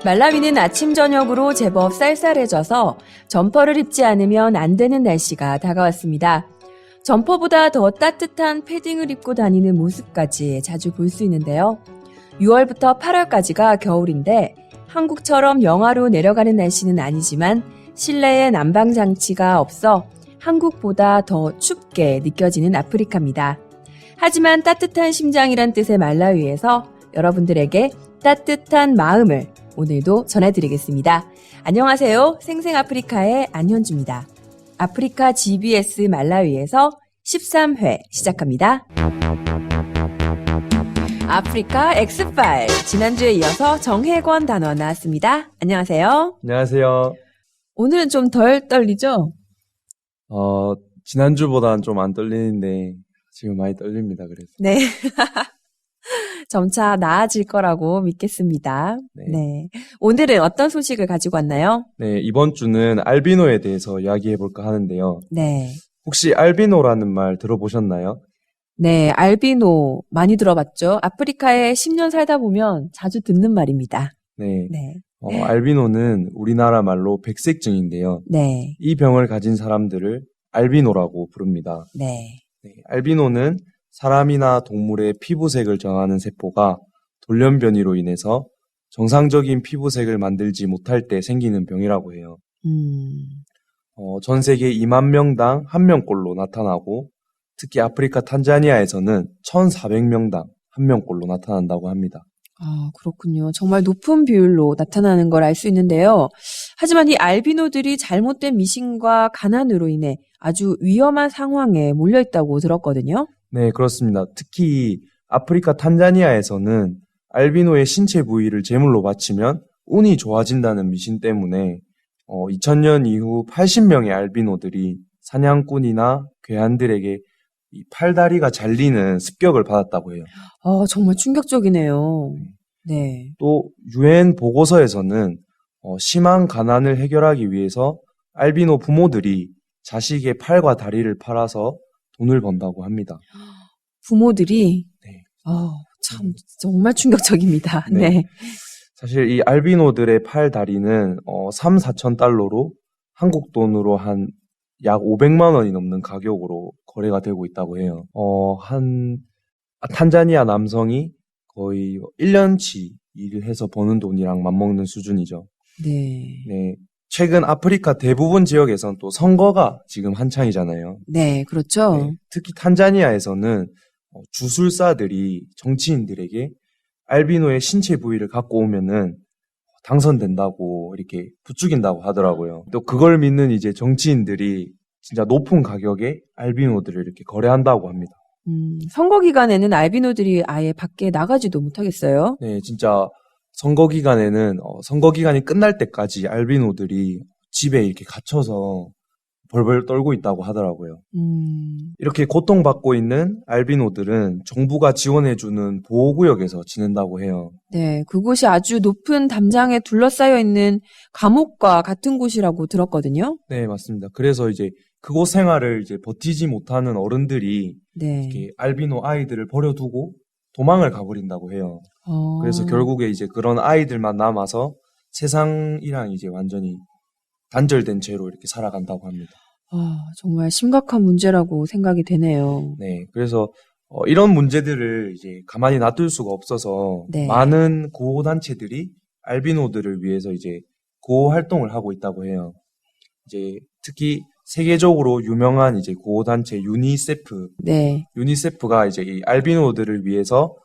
말라위는 아침 저녁으로 제법 쌀쌀해져서 점퍼를 입지 않으면 안 되는 날씨가 다가왔습니다. 점퍼보다 더 따뜻한 패딩을 입고 다니는 모습까지 자주 볼 수 있는데요. 6월부터 8월까지가 겨울인데 한국처럼 영하로 내려가는 날씨는 아니지만 실내에 난방장치가 없어 한국보다 더 춥게 느껴지는 아프리카입니다. 하지만 따뜻한 심장이란 뜻의 말라위에서 여러분들에게 따뜻한 마음을 오늘도 전해드리겠습니다. 안녕하세요. 생생아프리카의 안현주입니다. 아프리카 GBS 말라위에서 13회 시작합니다. 아프리카 엑스파일. 지난주에 이어서 정혜권 단원 나왔습니다. 안녕하세요. 안녕하세요. 오늘은 좀 덜 떨리죠? 지난주보다는 좀 안 떨리는데 지금 많이 떨립니다. 그래서. 네. 점차 나아질 거라고 믿겠습니다. 네. 오늘은 어떤 소식을 가지고 왔나요? 네, 이번 주는 알비노에 대해서 이야기해 볼까 하는데요. 네. 혹시 알비노라는 말 들어보셨나요? 네, 알비노 많이 들어봤죠? 아프리카에 10년 살다 보면 자주 듣는 말입니다. 네. 네. 알비노는 우리나라 말로 백색증인데요. 네. 이 병을 가진 사람들을 알비노라고 부릅니다. 네. 네, 알비노는 사람이나 동물의 피부색을 정하는 세포가 돌연변이로 인해서 정상적인 피부색을 만들지 못할 때 생기는 병이라고 해요. 전 세계 2만 명당 1명꼴로 나타나고 특히 아프리카 탄자니아에서는 1,400명당 1명꼴로 나타난다고 합니다. 아, 그렇군요. 정말 높은 비율로 나타나는 걸 알 수 있는데요. 하지만 이 알비노들이 잘못된 미신과 가난으로 인해 아주 위험한 상황에 몰려 있다고 들었거든요. 네, 그렇습니다. 특히 아프리카 탄자니아에서는 알비노의 신체 부위를 제물로 바치면 운이 좋아진다는 미신 때문에 2000년 이후 80명의 알비노들이 사냥꾼이나 괴한들에게 이 팔다리가 잘리는 습격을 받았다고 해요. 아, 정말 충격적이네요. 네. 또 유엔 보고서에서는 심한 가난을 해결하기 위해서 알비노 부모들이 자식의 팔과 다리를 팔아서 돈을 번다고 합니다. 부모들이 네. 참 정말 충격적입니다. 네. 네. 사실 이 알비노들의 팔 다리는 3, 4천 달러로 한국 돈으로 한 약 500만 원이 넘는 가격으로 거래가 되고 있다고 해요. 탄자니아 남성이 거의 1년치 일을 해서 버는 돈이랑 맞먹는 수준이죠. 네. 네. 최근 아프리카 대부분 지역에선 또 선거가 지금 한창이잖아요. 네, 그렇죠. 네. 특히 탄자니아에서는 주술사들이 정치인들에게 알비노의 신체 부위를 갖고 오면은 당선된다고 이렇게 부추긴다고 하더라고요. 또 그걸 믿는 이제 정치인들이 진짜 높은 가격에 알비노들을 이렇게 거래한다고 합니다. 선거 기간에는 알비노들이 아예 밖에 나가지도 못하겠어요? 네, 진짜 선거 기간에는 선거 기간이 끝날 때까지 알비노들이 집에 이렇게 갇혀서 벌벌 떨고 있다고 하더라고요. 이렇게 고통받고 있는 알비노들은 정부가 지원해주는 보호구역에서 지낸다고 해요. 네, 그곳이 아주 높은 담장에 둘러싸여 있는 감옥과 같은 곳이라고 들었거든요. 네, 맞습니다. 그래서 이제 그곳 생활을 이제 버티지 못하는 어른들이 네. 이렇게 알비노 아이들을 버려두고 도망을 가버린다고 해요. 그래서 결국에 이제 그런 아이들만 남아서 세상이랑 이제 완전히 단절된 채로 이렇게 살아간다고 합니다. 정말 심각한 문제라고 생각이 되네요. 네, 그래서 이런 문제들을 이제 가만히 놔둘 수가 없어서 네. 많은 구호단체들이 알비노들을 위해서 이제 구호 활동을 하고 있다고 해요. 이제 특히 세계적으로 유명한 이제 구호단체 유니세프. 네. 유니세프가 이제 이 알비노들을 위해서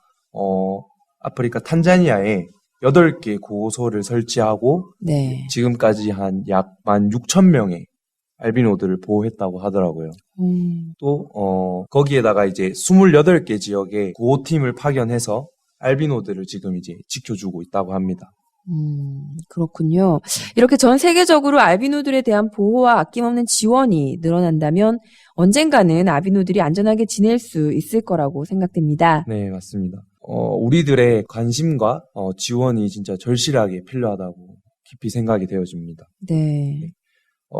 아프리카 탄자니아에 8개 구호소를 설치하고 네. 지금까지 한 약 16,000명의 알비노들을 보호했다고 하더라고요. 또 거기에다가 이제 28개 지역에 구호팀을 파견해서 알비노들을 지금 이제 지켜주고 있다고 합니다. 그렇군요. 이렇게 전 세계적으로 알비노들에 대한 보호와 아낌없는 지원이 늘어난다면 언젠가는 알비노들이 안전하게 지낼 수 있을 거라고 생각됩니다. 네, 맞습니다. 우리들의 관심과 지원이 진짜 절실하게 필요하다고 깊이 생각이 되어집니다. 네.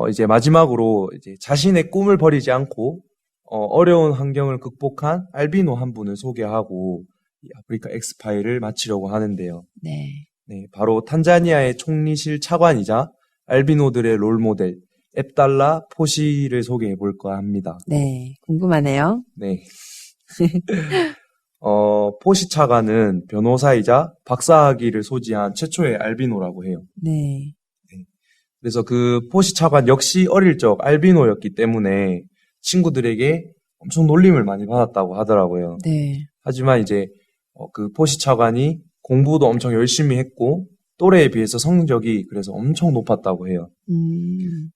이제 마지막으로 이제 자신의 꿈을 버리지 않고 어려운 환경을 극복한 알비노 한 분을 소개하고 이 아프리카 엑스파일을 마치려고 하는데요. 네. 네, 바로 탄자니아의 총리실 차관이자 알비노들의 롤모델 앱달라 포시를 소개해 볼까 합니다. 네, 궁금하네요. 네. 포시 차관은 변호사이자 박사학위를 소지한 최초의 알비노라고 해요. 네. 그래서 그 포시 차관 역시 어릴 적 알비노였기 때문에 친구들에게 엄청 놀림을 많이 받았다고 하더라고요. 네. 하지만 이제 그 포시 차관이 공부도 엄청 열심히 했고 또래에 비해서 성적이 그래서 엄청 높았다고 해요.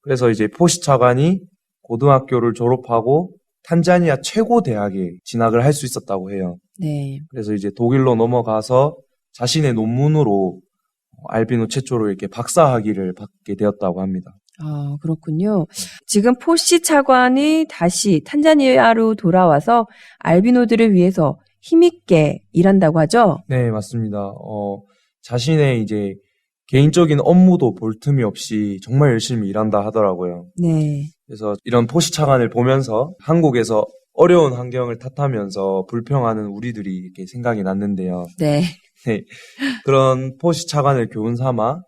그래서 이제 포시 차관이 고등학교를 졸업하고 탄자니아 최고 대학에 진학을 할 수 있었다고 해요. 네. 그래서 이제 독일로 넘어가서 자신의 논문으로 알비노 최초로 이렇게 박사학위를 받게 되었다고 합니다. 아, 그렇군요. 지금 포시 차관이 다시 탄자니아로 돌아와서 알비노들을 위해서 힘있게 일한다고 하죠? 네, 맞습니다. 자신의 이제 개인적인 업무도 볼 틈이 없이 정말 열심히 일한다 하더라고요. 네. 그래서 이런 포시 차관을 보면서 한국에서 어려운 환경을 탓하면서 불평하는 우리들이 이렇게 생각이 났는데요. 네. 네, 그런 포시 차관을 교훈 삼아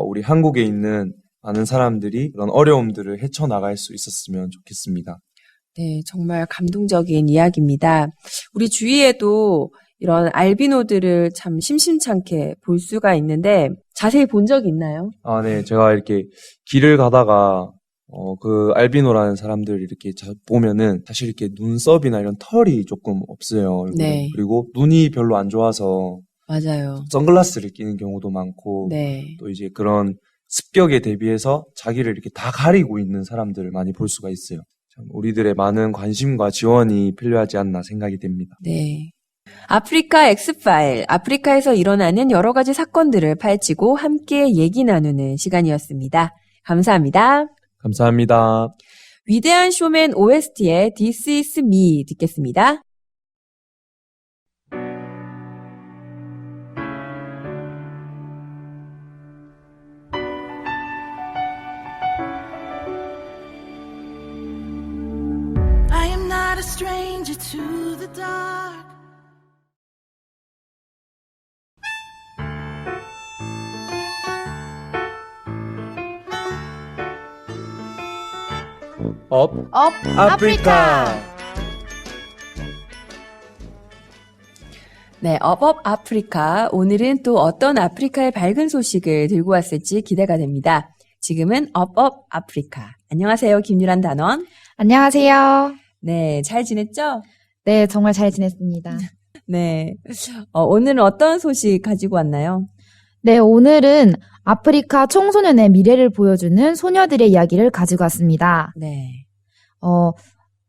우리 한국에 있는 많은 사람들이 그런 어려움들을 헤쳐나갈 수 있었으면 좋겠습니다. 네, 정말 감동적인 이야기입니다. 우리 주위에도 이런 알비노들을 참 심심찮게 볼 수가 있는데 자세히 본 적이 있나요? 아, 네, 제가 이렇게 길을 가다가 그 알비노라는 사람들 이렇게 보면은 사실 이렇게 눈썹이나 이런 털이 조금 없어요. 얼굴에. 네. 그리고 눈이 별로 안 좋아서 맞아요. 선글라스를 끼는 경우도 많고 네. 또 이제 그런 습격에 대비해서 자기를 이렇게 다 가리고 있는 사람들을 많이 볼 수가 있어요. 참 우리들의 많은 관심과 지원이 필요하지 않나 생각이 됩니다. 네. 아프리카 엑스파일, 아프리카에서 일어나는 여러 가지 사건들을 파헤치고 함께 얘기 나누는 시간이었습니다. 감사합니다. 감사합니다. 위대한 쇼맨 OST의 This is me 듣겠습니다. I am not a stranger to the dark. 업 아프리카. 네, 업업 아프리카. 오늘은 또 어떤 아프리카의 밝은 소식을 들고 왔을지 기대가 됩니다. 지금은 업업 아프리카. 안녕하세요, 김유란 단원. 안녕하세요. 네, 잘 지냈죠? 네, 정말 잘 지냈습니다. 네. 오늘은 어떤 소식 가지고 왔나요? 네, 오늘은 아프리카 청소년의 미래를 보여주는 소녀들의 이야기를 가지고 왔습니다. 네.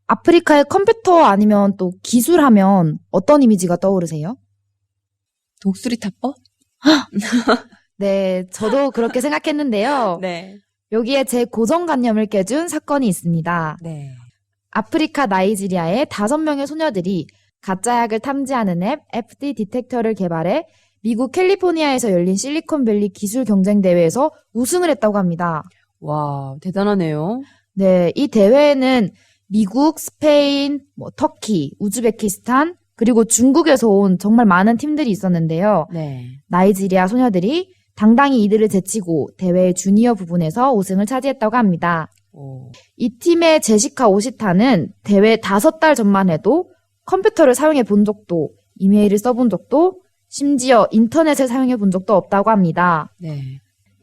아프리카의 컴퓨터 아니면 또 기술하면 어떤 이미지가 떠오르세요? 독수리 타법? 네, 저도 그렇게 생각했는데요. 네. 여기에 제 고정관념을 깨준 사건이 있습니다. 네. 아프리카 나이지리아의 5명의 소녀들이 가짜약을 탐지하는 앱 FD 디텍터를 개발해 미국 캘리포니아에서 열린 실리콘밸리 기술 경쟁 대회에서 우승을 했다고 합니다. 와, 대단하네요. 네, 이 대회에는 미국, 스페인, 터키, 우즈베키스탄, 그리고 중국에서 온 정말 많은 팀들이 있었는데요. 네. 나이지리아 소녀들이 당당히 이들을 제치고 대회 주니어 부분에서 우승을 차지했다고 합니다. 오. 이 팀의 제시카 오시타는 대회 5달 전만 해도 컴퓨터를 사용해 본 적도, 이메일을 써본 적도, 심지어 인터넷을 사용해 본 적도 없다고 합니다. 네.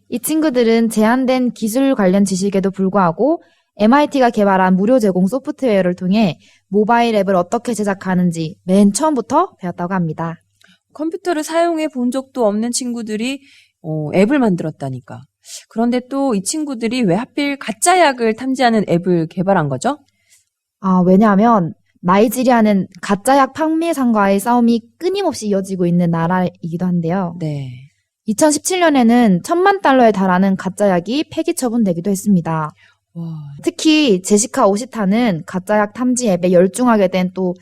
이 친구들은 제한된 기술 관련 지식에도 불구하고 MIT가 개발한 무료 제공 소프트웨어를 통해 모바일 앱을 어떻게 제작하는지 맨 처음부터 배웠다고 합니다. 컴퓨터를 사용해 본 적도 없는 친구들이 앱을 만들었다니까. 그런데 또 이 친구들이 왜 하필 가짜 약을 탐지하는 앱을 개발한 거죠? 왜냐하면 나이지리아는 가짜약 판매상과의 싸움이 끊임없이 이어지고 있는 나라이기도 한데요. 네. 2017년에는 1,000만 달러에 달하는 가짜약이 폐기 처분되기도 했습니다. 와. 특히 제시카 오시타는 가짜약 탐지 앱에 열중하게 된 또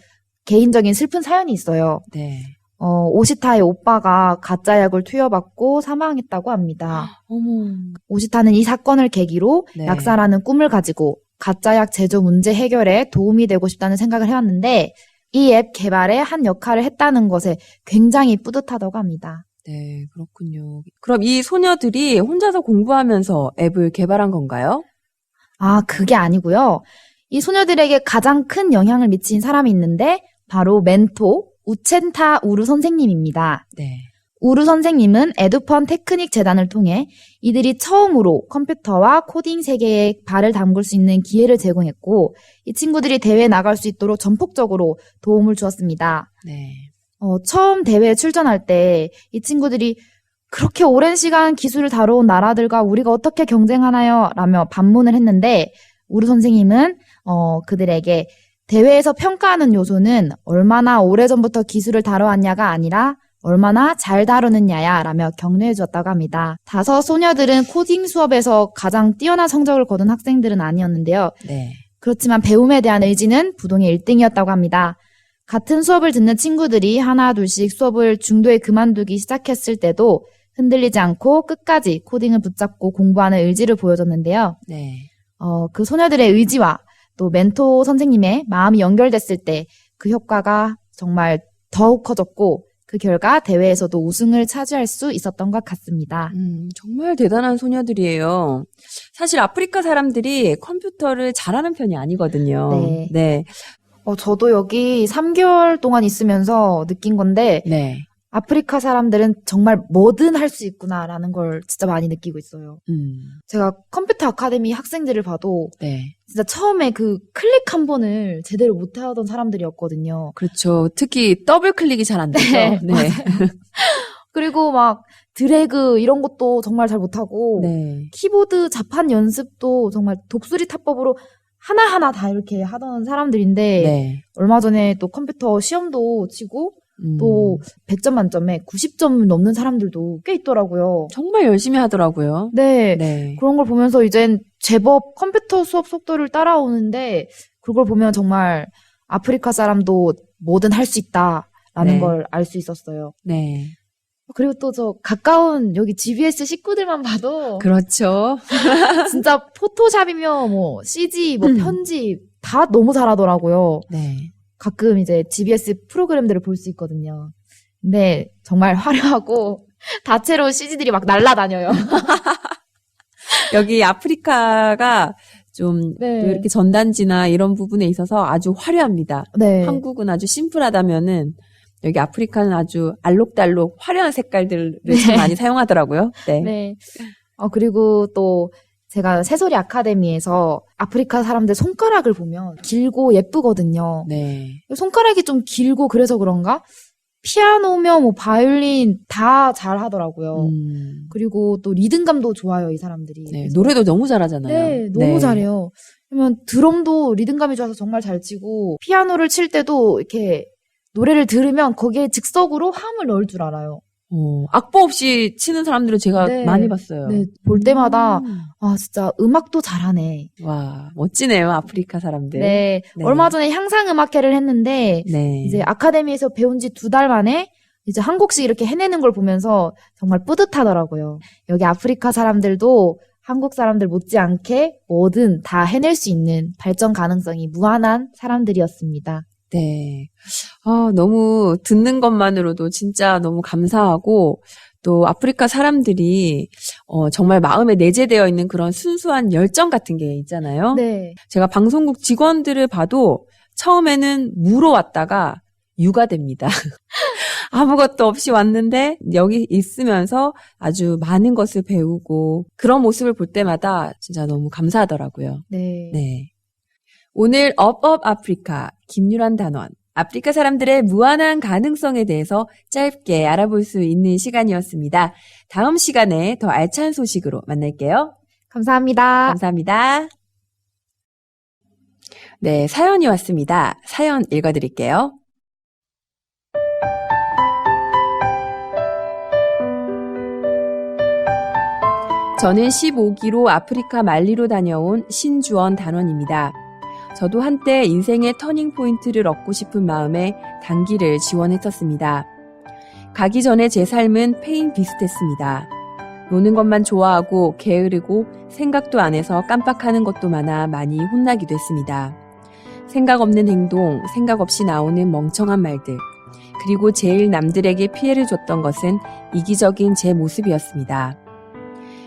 개인적인 슬픈 사연이 있어요. 네. 오시타의 오빠가 가짜약을 투여받고 사망했다고 합니다. 어머. 오시타는 이 사건을 계기로 네. 약사라는 꿈을 가지고 가짜약 제조 문제 해결에 도움이 되고 싶다는 생각을 해왔는데 이 앱 개발에 한 역할을 했다는 것에 굉장히 뿌듯하다고 합니다. 네, 그렇군요. 그럼 이 소녀들이 혼자서 공부하면서 앱을 개발한 건가요? 아, 그게 아니고요. 이 소녀들에게 가장 큰 영향을 미친 사람이 있는데 바로 멘토 우첸타 우루 선생님입니다. 네. 우루 선생님은 에듀펀 테크닉 재단을 통해 이들이 처음으로 컴퓨터와 코딩 세계에 발을 담글 수 있는 기회를 제공했고 이 친구들이 대회에 나갈 수 있도록 전폭적으로 도움을 주었습니다. 네. 처음 대회에 출전할 때 이 친구들이 그렇게 오랜 시간 기술을 다뤄온 나라들과 우리가 어떻게 경쟁하나요? 라며 반문을 했는데 우루 선생님은 그들에게 대회에서 평가하는 요소는 얼마나 오래전부터 기술을 다뤄왔냐가 아니라 얼마나 잘 다루느냐야 라며 격려해 주었다고 합니다. 5 소녀들은 코딩 수업에서 가장 뛰어난 성적을 거둔 학생들은 아니었는데요. 네. 그렇지만 배움에 대한 의지는 부동의 1등이었다고 합니다. 같은 수업을 듣는 친구들이 하나 둘씩 수업을 중도에 그만두기 시작했을 때도 흔들리지 않고 끝까지 코딩을 붙잡고 공부하는 의지를 보여줬는데요. 네. 그 소녀들의 의지와 또 멘토 선생님의 마음이 연결됐을 때 그 효과가 정말 더욱 커졌고 그 결과 대회에서도 우승을 차지할 수 있었던 것 같습니다. 정말 대단한 소녀들이에요. 사실 아프리카 사람들이 컴퓨터를 잘하는 편이 아니거든요. 네. 네. 저도 여기 3개월 동안 있으면서 느낀 건데 네. 아프리카 사람들은 정말 뭐든 할 수 있구나라는 걸 진짜 많이 느끼고 있어요. 제가 컴퓨터 아카데미 학생들을 봐도 네. 진짜 처음에 그 클릭 한 번을 제대로 못하던 사람들이었거든요. 그렇죠. 특히 더블 클릭이 잘 안 되죠. 네, 네. 그리고 막 드래그 이런 것도 정말 잘 못하고 네. 키보드 자판 연습도 정말 독수리 타법으로 하나하나 다 이렇게 하던 사람들인데 네. 얼마 전에 또 컴퓨터 시험도 치고 또 100점 만점에 90점을 넘는 사람들도 꽤 있더라고요. 정말 열심히 하더라고요. 네. 네. 그런 걸 보면서 이젠 제법 컴퓨터 수업 속도를 따라오는데 그걸 보면 정말 아프리카 사람도 뭐든 할 수 있다라는 네. 걸 알 수 있었어요. 네. 그리고 또 저 가까운 여기 GBS 식구들만 봐도 그렇죠. 진짜 포토샵이며 뭐 CG, 뭐 편집 다 너무 잘하더라고요. 네. 가끔 이제 GBS 프로그램들을 볼 수 있거든요. 근데 정말 화려하고 다채로운 CG들이 막 날아다녀요. 여기 아프리카가 좀 네. 또 이렇게 전단지나 이런 부분에 있어서 아주 화려합니다. 네. 한국은 아주 심플하다면은 여기 아프리카는 아주 알록달록 화려한 색깔들을 참 많이 사용하더라고요. 네. 네. 그리고 또 제가 새소리 아카데미에서 아프리카 사람들 손가락을 보면 길고 예쁘거든요. 네. 손가락이 좀 길고 그래서 그런가? 피아노며 뭐 바이올린 다 잘하더라고요. 그리고 또 리듬감도 좋아요, 이 사람들이. 네. 노래도 너무 잘하잖아요. 네, 너무 잘해요. 그러면 드럼도 리듬감이 좋아서 정말 잘 치고 피아노를 칠 때도 이렇게 노래를 들으면 거기에 즉석으로 화음을 넣을 줄 알아요. 악보 없이 치는 사람들을 제가 네. 많이 봤어요. 네, 볼 때마다 진짜 음악도 잘하네. 와, 멋지네요, 아프리카 사람들. 네, 네. 얼마 전에 향상음악회를 했는데 네. 이제 아카데미에서 배운 지 2달 만에 이제 한 곡씩 이렇게 해내는 걸 보면서 정말 뿌듯하더라고요. 여기 아프리카 사람들도 한국 사람들 못지않게 뭐든 다 해낼 수 있는 발전 가능성이 무한한 사람들이었습니다. 네. 너무 듣는 것만으로도 진짜 너무 감사하고, 또 아프리카 사람들이, 정말 마음에 내재되어 있는 그런 순수한 열정 같은 게 있잖아요. 네. 제가 방송국 직원들을 봐도 처음에는 무로 왔다가 유가 됩니다. 아무것도 없이 왔는데 여기 있으면서 아주 많은 것을 배우고 그런 모습을 볼 때마다 진짜 너무 감사하더라고요. 네. 네. 오늘 업업 아프리카 김유란 단원 아프리카 사람들의 무한한 가능성에 대해서 짧게 알아볼 수 있는 시간이었습니다. 다음 시간에 더 알찬 소식으로 만날게요. 감사합니다. 감사합니다. 네, 사연이 왔습니다. 사연 읽어드릴게요. 저는 15기로 아프리카 말리로 다녀온 신주원 단원입니다. 저도 한때 인생의 터닝포인트를 얻고 싶은 마음에 단기를 지원했었습니다. 가기 전에 제 삶은 페인 비슷했습니다. 노는 것만 좋아하고 게으르고 생각도 안 해서 깜빡하는 것도 많아 많이 혼나기도 했습니다. 생각 없는 행동, 생각 없이 나오는 멍청한 말들. 그리고 제일 남들에게 피해를 줬던 것은 이기적인 제 모습이었습니다.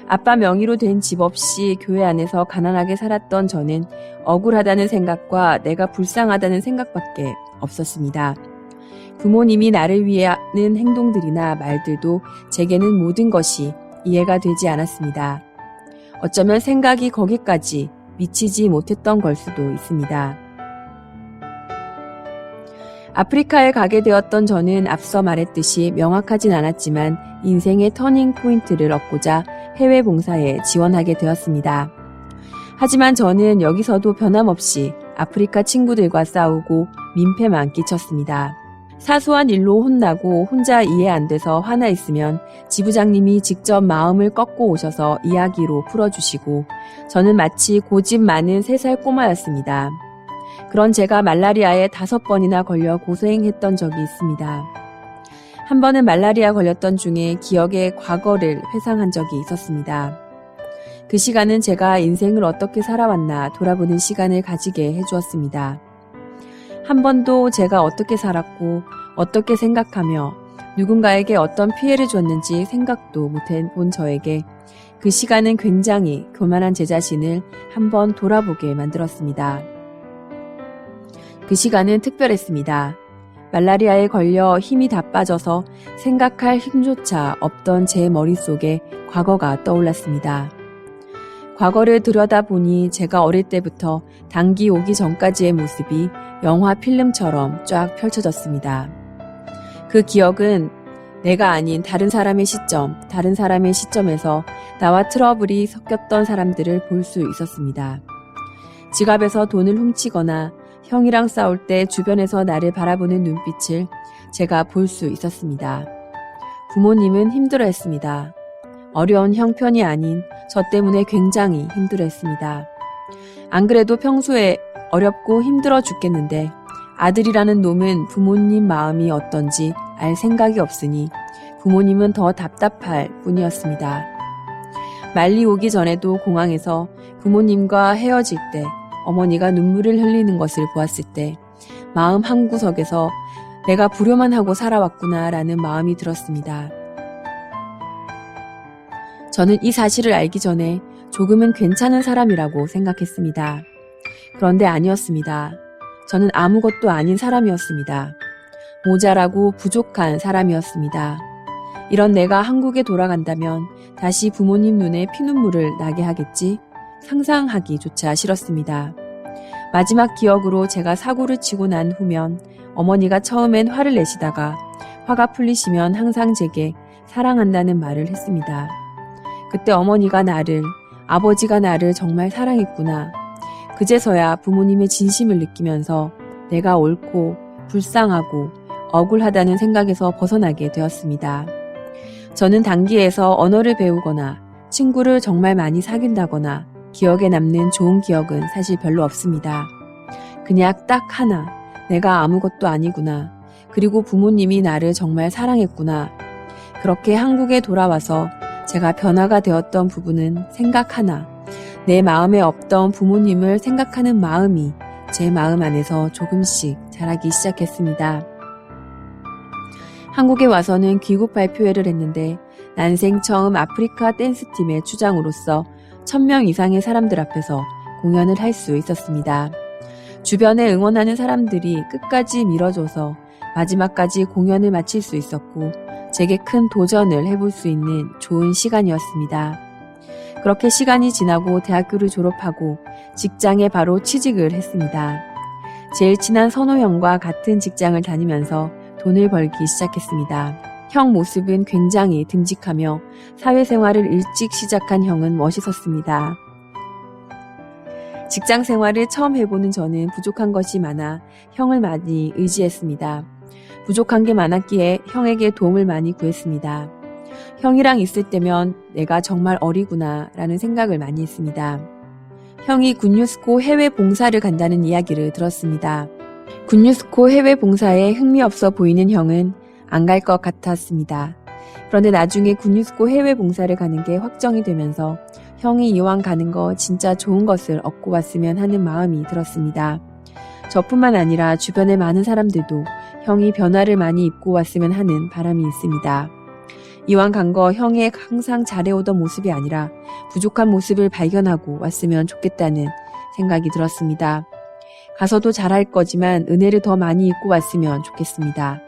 아빠 명의로 된 집 없이 교회 안에서 가난하게 살았던 저는 억울하다는 생각과 내가 불쌍하다는 생각밖에 없었습니다. 부모님이 나를 위해 하는 행동들이나 말들도 제게는 모든 것이 이해가 되지 않았습니다. 어쩌면 생각이 거기까지 미치지 못했던 걸 수도 있습니다. 아프리카에 가게 되었던 저는 앞서 말했듯이 명확하진 않았지만 인생의 터닝 포인트를 얻고자 해외 봉사에 지원하게 되었습니다. 하지만 저는 여기서도 변함없이 아프리카 친구들과 싸우고 민폐만 끼쳤습니다. 사소한 일로 혼나고 혼자 이해 안 돼서 화나 있으면 지부장님이 직접 마음을 꺾고 오셔서 이야기로 풀어주시고 저는 마치 고집 많은 3살 꼬마였습니다. 그런 제가 말라리아에 5번이나 걸려 고생했던 적이 있습니다. 한 번은 말라리아 걸렸던 중에 기억의 과거를 회상한 적이 있었습니다. 그 시간은 제가 인생을 어떻게 살아왔나 돌아보는 시간을 가지게 해주었습니다. 한 번도 제가 어떻게 살았고 어떻게 생각하며 누군가에게 어떤 피해를 줬는지 생각도 못해본 저에게 그 시간은 굉장히 교만한 제 자신을 한번 돌아보게 만들었습니다. 그 시간은 특별했습니다. 말라리아에 걸려 힘이 다 빠져서 생각할 힘조차 없던 제 머릿속에 과거가 떠올랐습니다. 과거를 들여다보니 제가 어릴 때부터 단기 오기 전까지의 모습이 영화 필름처럼 쫙 펼쳐졌습니다. 그 기억은 내가 아닌 다른 사람의 시점, 다른 사람의 시점에서 나와 트러블이 섞였던 사람들을 볼 수 있었습니다. 지갑에서 돈을 훔치거나 형이랑 싸울 때 주변에서 나를 바라보는 눈빛을 제가 볼 수 있었습니다. 부모님은 힘들어했습니다. 어려운 형편이 아닌 저 때문에 굉장히 힘들어했습니다. 안 그래도 평소에 어렵고 힘들어 죽겠는데 아들이라는 놈은 부모님 마음이 어떤지 알 생각이 없으니 부모님은 더 답답할 뿐이었습니다. 말리 오기 전에도 공항에서 부모님과 헤어질 때 어머니가 눈물을 흘리는 것을 보았을 때 마음 한구석에서 내가 불효만 하고 살아왔구나라는 마음이 들었습니다. 저는 이 사실을 알기 전에 조금은 괜찮은 사람이라고 생각했습니다. 그런데 아니었습니다. 저는 아무것도 아닌 사람이었습니다. 모자라고 부족한 사람이었습니다. 이런 내가 한국에 돌아간다면 다시 부모님 눈에 피눈물을 나게 하겠지? 상상하기조차 싫었습니다. 마지막 기억으로 제가 사고를 치고 난 후면 어머니가 처음엔 화를 내시다가 화가 풀리시면 항상 제게 사랑한다는 말을 했습니다. 그때 어머니가 나를, 아버지가 나를 정말 사랑했구나. 그제서야 부모님의 진심을 느끼면서 내가 옳고 불쌍하고 억울하다는 생각에서 벗어나게 되었습니다. 저는 단기에서 언어를 배우거나 친구를 정말 많이 사귄다거나 기억에 남는 좋은 기억은 사실 별로 없습니다. 그냥 딱 하나, 내가 아무것도 아니구나. 그리고 부모님이 나를 정말 사랑했구나. 그렇게 한국에 돌아와서 제가 변화가 되었던 부분은 생각 하나, 내 마음에 없던 부모님을 생각하는 마음이 제 마음 안에서 조금씩 자라기 시작했습니다. 한국에 와서는 귀국 발표회를 했는데 난생 처음 아프리카 댄스팀의 추장으로서 1000명 이상의 사람들 앞에서 공연을 할 수 있었습니다. 주변에 응원하는 사람들이 끝까지 밀어줘서 마지막까지 공연을 마칠 수 있었고 제게 큰 도전을 해볼 수 있는 좋은 시간이었습니다. 그렇게 시간이 지나고 대학교를 졸업하고 직장에 바로 취직을 했습니다. 제일 친한 선호 형과 같은 직장을 다니면서 돈을 벌기 시작했습니다. 형 모습은 굉장히 듬직하며 사회생활을 일찍 시작한 형은 멋있었습니다. 직장 생활을 처음 해보는 저는 부족한 것이 많아 형을 많이 의지했습니다. 부족한 게 많았기에 형에게 도움을 많이 구했습니다. 형이랑 있을 때면 내가 정말 어리구나 라는 생각을 많이 했습니다. 형이 굿뉴스코 해외 봉사를 간다는 이야기를 들었습니다. 굿뉴스코 해외 봉사에 흥미없어 보이는 형은 안 갈 것 같았습니다. 그런데 나중에 굿뉴스코 해외 봉사를 가는 게 확정이 되면서 형이 이왕 가는 거 진짜 좋은 것을 얻고 왔으면 하는 마음이 들었습니다. 저뿐만 아니라 주변의 많은 사람들도 형이 변화를 많이 입고 왔으면 하는 바람이 있습니다. 이왕 간 거 형의 항상 잘해오던 모습이 아니라 부족한 모습을 발견하고 왔으면 좋겠다는 생각이 들었습니다. 가서도 잘할 거지만 은혜를 더 많이 입고 왔으면 좋겠습니다.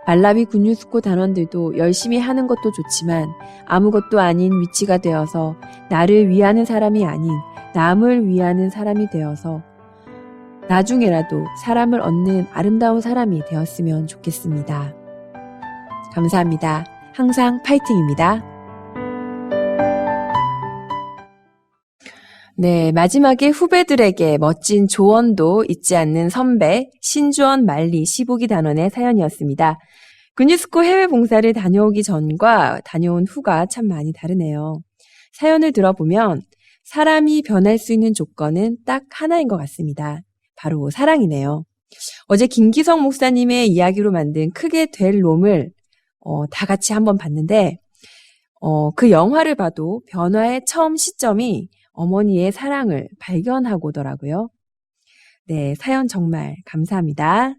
말라위 군유스코 단원들도 열심히 하는 것도 좋지만 아무것도 아닌 위치가 되어서 나를 위하는 사람이 아닌 남을 위하는 사람이 되어서 나중에라도 사람을 얻는 아름다운 사람이 되었으면 좋겠습니다. 감사합니다. 항상 파이팅입니다. 네, 마지막에 후배들에게 멋진 조언도 잊지 않는 선배 신주원 말리 15기 단원의 사연이었습니다. 군유스코 해외 봉사를 다녀오기 전과 다녀온 후가 참 많이 다르네요. 사연을 들어보면 사람이 변할 수 있는 조건은 딱 하나인 것 같습니다. 바로 사랑이네요. 어제 김기성 목사님의 이야기로 만든 크게 될 놈을 다 같이 한번 봤는데 그 영화를 봐도 변화의 처음 시점이 어머니의 사랑을 발견하고더라고요. 네, 사연 정말 감사합니다.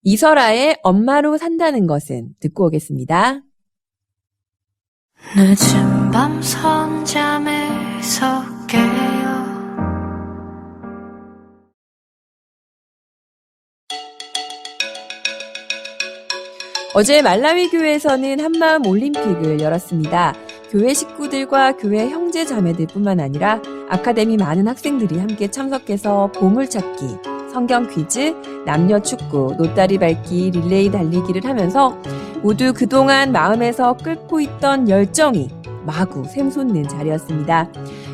이설아의 엄마로 산다는 것은 듣고 오겠습니다. 늦은 밤 선잠에서 깨어 어제 말라위 교회에서는 한마음 올림픽을 열었습니다. 교회 식구들과 교회 형제 자매들뿐만 아니라 아카데미 많은 학생들이 함께 참석해서 보물찾기, 성경 퀴즈, 남녀 축구, 노다리 밟기, 릴레이 달리기를 하면서 모두 그동안 마음에서 끓고 있던 열정이 마구 샘솟는 자리였습니다.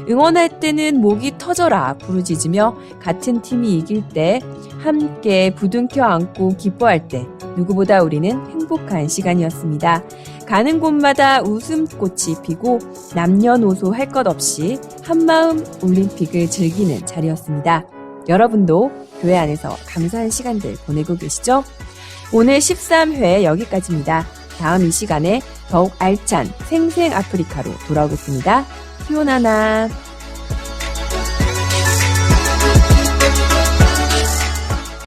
응원할 때는 목이 터져라 부르짖으며 같은 팀이 이길 때 함께 부둥켜 안고 기뻐할 때 누구보다 우리는 행복한 시간이었습니다. 가는 곳마다 웃음꽃이 피고 남녀노소 할 것 없이 한마음 올림픽을 즐기는 자리였습니다. 여러분도 교회 안에서 감사한 시간들 보내고 계시죠? 오늘 13회 여기까지입니다. 다음 이 시간에 더욱 알찬 생생 아프리카로 돌아오겠습니다. 피오나나.